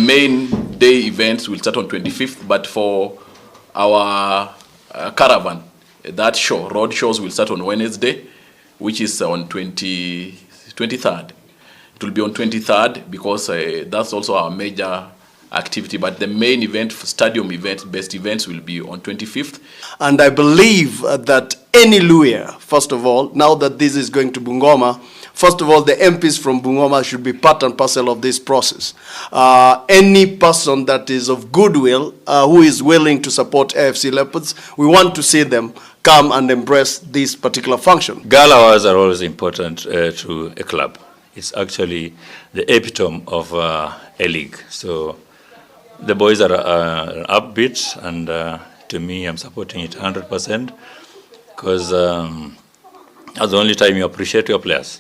main day events will start on 25th, but for our caravan, that show, road shows will start on Wednesday, which is on 23rd. It will be on 23rd because that's also our major activity, but the main event, stadium event, best events will be on 25th. And I believe that any Luhya, first of all, now that this is going to Bungoma, first of all, the MPs from Bungoma should be part and parcel of this process. Any person that is of goodwill, who is willing to support AFC Leopards, we want to see them come and embrace this particular function. Gala hours are always important to a club. It's actually the epitome of a league. So the boys are upbeat, and to me, I'm supporting it 100% because that's the only time you appreciate your players.